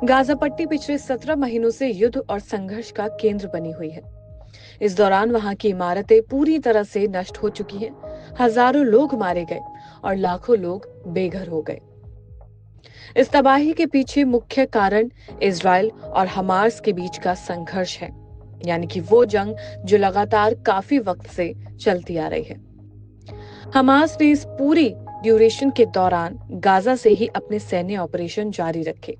Gaza पट्टी पिछले 17 महीनों से युद्ध और संघर्ष का केंद्र बनी हुई है। इस दौरान वहां की इमारतें पूरी तरह से नष्ट हो चुकी हैं, हजारों लोग मारे गए और लाखों लोग बेघर हो गए। इस तबाही के पीछे मुख्य कारण इजराइल और हमास के बीच का संघर्ष है, यानी कि वो जंग जो लगातार काफी वक्त से चलती आ रही है। हमास ने इस पूरी ड्यूरेशन के दौरान गाजा से ही अपने सैन्य ऑपरेशन जारी रखे।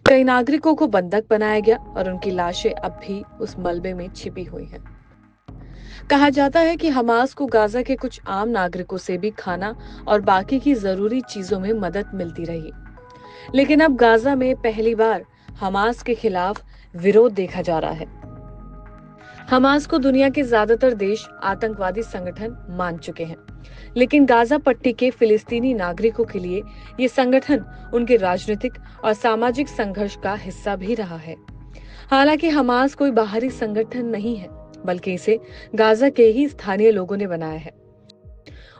कई नागरिकों को बंधक बनाया गया और उनकी लाशें अब भी उस मलबे में छिपी हुई हैं। कहा जाता है कि हमास को गाजा के कुछ आम नागरिकों से भी खाना और बाकी की जरूरी चीजों में मदद मिलती रही। लेकिन अब गाजा में पहली बार हमास के खिलाफ विरोध देखा जा रहा है। हमास को दुनिया के ज्यादातर देश आतंकवादी संगठन मान चुके हैं, लेकिन गाजा पट्टी के फिलिस्तीनी नागरिकों के लिए ये संगठन उनके राजनीतिक और सामाजिक संघर्ष का हिस्सा भी रहा है। हालांकि हमास कोई बाहरी संगठन नहीं है, बल्कि इसे गाजा के ही स्थानीय लोगों ने बनाया है।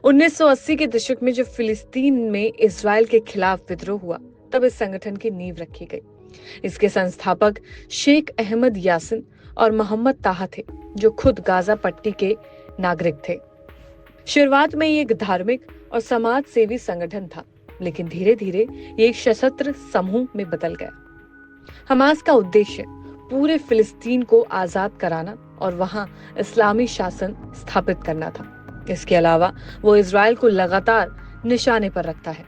1980 के दशक में जब फिलिस्तीन में इजराइल के खिलाफ विद्रोह हुआ, तब इस संगठन की नींव रखी गई। इसके संस्थापक शेख अहमद यासिन और मोहम्मद ताहा थे, जो खुद गाजा पट्टी के नागरिक थे। शुरुआत में ये एक धार्मिक और समाज सेवी संगठन था, लेकिन धीरे धीरे ये एक सशस्त्र समूह में बदल गया। हमास का उद्देश्य पूरे फिलिस्तीन को आजाद कराना और वहां इस्लामी शासन स्थापित करना था। इसके अलावा वो इजराइल को लगातार निशाने पर रखता है।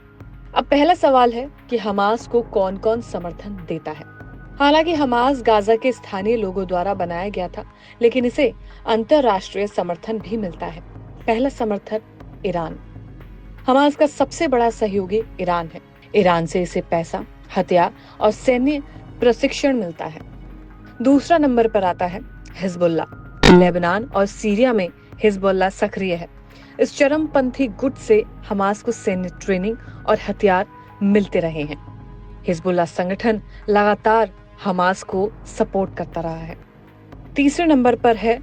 अब पहला सवाल है कि हमास को कौन कौन समर्थन देता है। हालांकि हमास गाजा के स्थानीय लोगों द्वारा बनाया गया था, लेकिन इसे अंतरराष्ट्रीय समर्थन भी मिलता है। पहला समर्थक ईरान। हमास का सबसे बड़ा सहयोगी ईरान है। ईरान से इसे पैसा, हथियार और सैन्य प्रशिक्षण मिलता है। दूसरा नंबर पर आता है हिजबुल्ला। लेबनान और सीरिया में हिजबुल्ला सक्रिय है। इस चरमपंथी गुट से हमास को सैन्य ट्रेनिंग और हथियार मिलते रहे हैं। हिजबुल्ला संगठन लगातार हमास को सपोर्ट करता रहा है। तीसरे नंबर पर है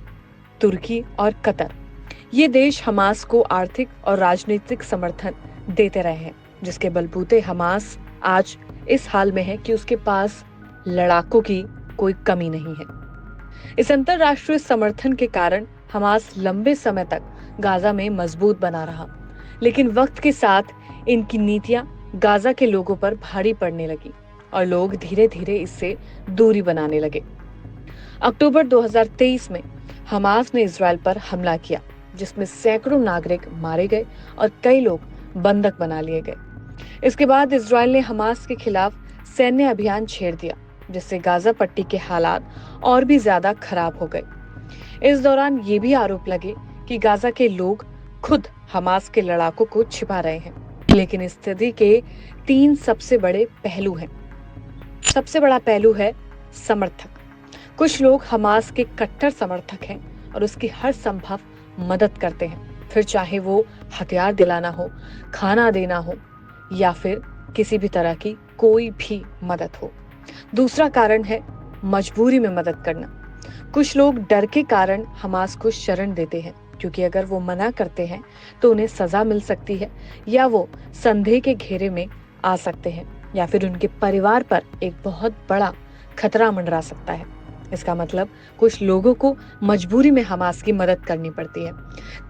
तुर्की और कतर। ये देश हमास को आर्थिक और राजनीतिक समर्थन देते रहे हैं, जिसके बलबूते हमास आज इस हाल में है कि उसके पास लड़ाकों की कोई कमी नहीं है। इस अंतरराष्ट्रीय समर्थन के कारण हमास लंबे समय तक गाजा में मजबूत बना रहा, लेकिन वक्त के साथ इनकी नीतियां गाजा के लोगों पर भारी पड़ने लगी और लोग धीरे धीरे इससे दूरी बनाने लगे। अक्टूबर 2023 में हमास ने इजराइल पर हमला किया, जिसमें सैकड़ों नागरिक मारे गए और कई लोग बंधक बना लिए गए। इसके बाद इजराइल ने हमास के खिलाफ सैन्य अभियान छेड़ दिया, जिससे गाजा पट्टी के हालात और भी ज्यादा खराब हो गए। इस दौरान ये भी आरोप लगे कि गाजा के लोग खुद हमास के लड़ाकों को छिपा रहे हैं। लेकिन इस स्थिति के 3 सबसे बड़े पहलू हैं। सबसे बड़ा पहलू है समर्थक। कुछ लोग हमास के कट्टर समर्थक हैं और उसकी हर संभव मदद करते हैं, फिर चाहे वो हथियार दिलाना हो, खाना देना हो या फिर किसी भी तरह की कोई भी मदद हो। दूसरा कारण है मजबूरी में मदद करना। कुछ लोग डर के कारण हमास को शरण देते हैं, क्योंकि अगर वो मना करते हैं तो उन्हें सजा मिल सकती है या वो संदेह के घेरे में आ सकते हैं या फिर उनके परिवार पर एक बहुत बड़ा खतरा मंडरा सकता है। इसका मतलब कुछ लोगों को मजबूरी में हमास की मदद करनी पड़ती है।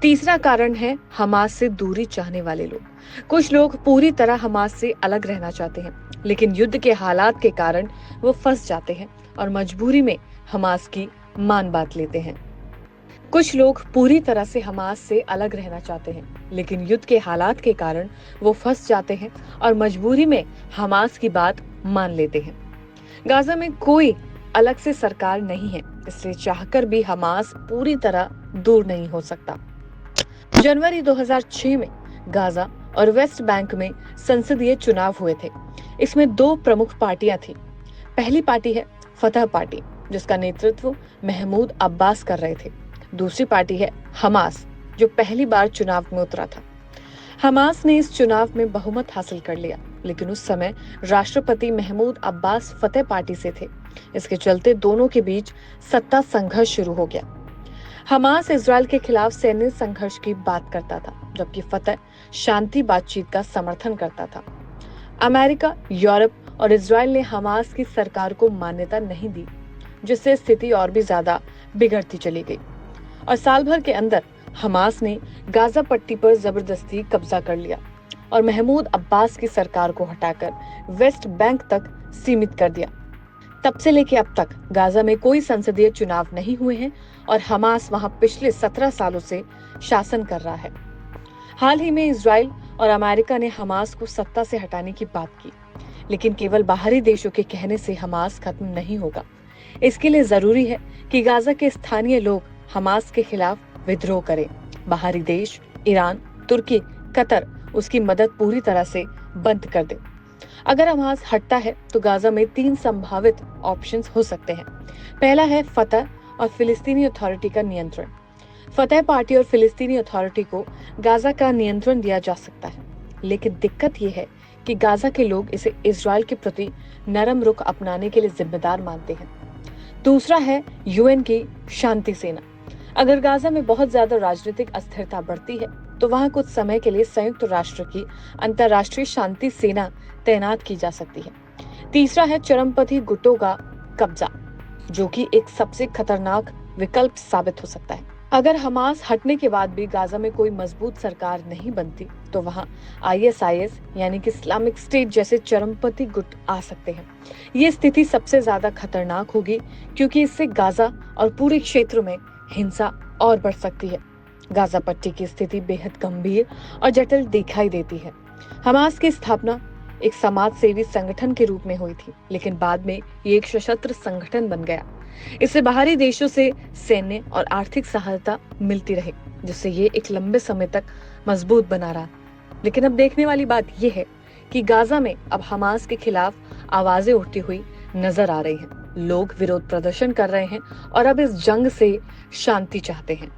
तीसरा कारण है हमास से दूरी चाहने वाले लोग। कुछ लोग पूरी तरह हमास से अलग रहना चाहते हैं, लेकिन युद्ध के हालात के कारण वो फंस जाते हैं और मजबूरी में हमास की मान बात लेते हैं। कुछ लोग पूरी तरह से हमास से अलग रहना चाहते हैं, लेकिन युद्ध के हालात के कारण वो फंस जाते हैं और मजबूरी में हमास की बात मान लेते हैं। गाजा में कोई अलग से सरकार नहीं है, इसलिए चाहकर भी हमास पूरी तरह दूर नहीं हो सकता। जनवरी 2006 में गाजा और वेस्ट बैंक में संसदीय चुनाव हुए थे। इसमें 2 प्रमुख पार्टियां थी। पहली पार्टी है फतह पार्टी, जिसका नेतृत्व महमूद अब्बास कर रहे थे। दूसरी पार्टी है हमास, जो पहली बार चुनाव में उतरा था। हमास ने इस चुनाव में बहुमत हासिल कर लिया, लेकिन उस समय राष्ट्रपति महमूद अब्बास फतह पार्टी से थे। इसके चलते दोनों के बीच सत्ता संघर्ष शुरू हो गया। हमास इजराइल के खिलाफ सैन्य संघर्ष की बात करता था, जबकि फतह शांति बातचीत का समर्थन करता था। अमेरिका, यूरोप और इजराइल ने हमास की सरकार को मान्यता नहीं दी, जिससे स्थिति और भी ज्यादा बिगड़ती चली गई और साल भर के अंदर हमास ने गाजा पट्टी पर जबरदस्ती कब्जा कर लिया और महमूद अब्बास की सरकार को हटाकर वेस्ट बैंक तक सीमित कर दिया। तब से लेकर अब तक गाजा में कोई संसदीय चुनाव नहीं हुए हैं और हमास वहां पिछले 17 सालों से शासन कर रहा है। हाल ही में इजराइल और अमेरिका ने हमास को सत्ता से हटाने की बात की, लेकिन केवल बाहरी देशों के कहने से हमास खत्म नहीं होगा। इसके लिए जरूरी है कि गाजा के स्थानीय लोग हमास के खिलाफ विद्रोह करें। बाहरी देश ईरान, तुर्की, कतर उसकी मदद पूरी तरह से बंद कर दे। अगर हमास हटता है तो गाजा में 3 संभावित ऑप्शंस हो सकते हैं। पहला है फतह और फिलिस्तीनी अथॉरिटी का नियंत्रण। फतह पार्टी और फिलिस्तीनी अथॉरिटी को गाजा का नियंत्रण दिया जा सकता है, लेकिन दिक्कत यह है कि गाजा के लोग इसे इजराइल के प्रति नरम रुख अपनाने के लिए जिम्मेदार मानते हैं। दूसरा है यूएन की शांति सेना। अगर गाजा में बहुत ज्यादा राजनीतिक अस्थिरता बढ़ती है तो वहां कुछ समय के लिए संयुक्त राष्ट्र की अंतर्राष्ट्रीय शांति सेना तैनात की जा सकती है। तीसरा है चरमपंथी गुटों का कब्जा, जो कि एक सबसे खतरनाक विकल्प साबित हो सकता है। अगर हमास हटने के बाद भी गाजा में कोई मजबूत सरकार नहीं बनती तो वहां आईएसआईएस यानी कि इस्लामिक स्टेट जैसे चरमपंथी गुट आ सकते हैं। ये स्थिति सबसे ज्यादा खतरनाक होगी क्योंकि इससे गाजा और पूरे क्षेत्र में हिंसा और बढ़ सकती है। गाजा पट्टी की स्थिति बेहद गंभीर और जटिल दिखाई देती है। हमास की स्थापना एक समाज सेवी संगठन के रूप में हुई थी, लेकिन बाद में ये एक सशस्त्र संगठन बन गया। इससे बाहरी देशों से सैन्य और आर्थिक सहायता मिलती रही, जिससे ये एक लंबे समय तक मजबूत बना रहा। लेकिन अब देखने वाली बात यह है कि गाजा में अब हमास के खिलाफ आवाजें उठती हुई नजर आ रही हैं। लोग विरोध प्रदर्शन कर रहे हैं और अब इस जंग से शांति चाहते हैं।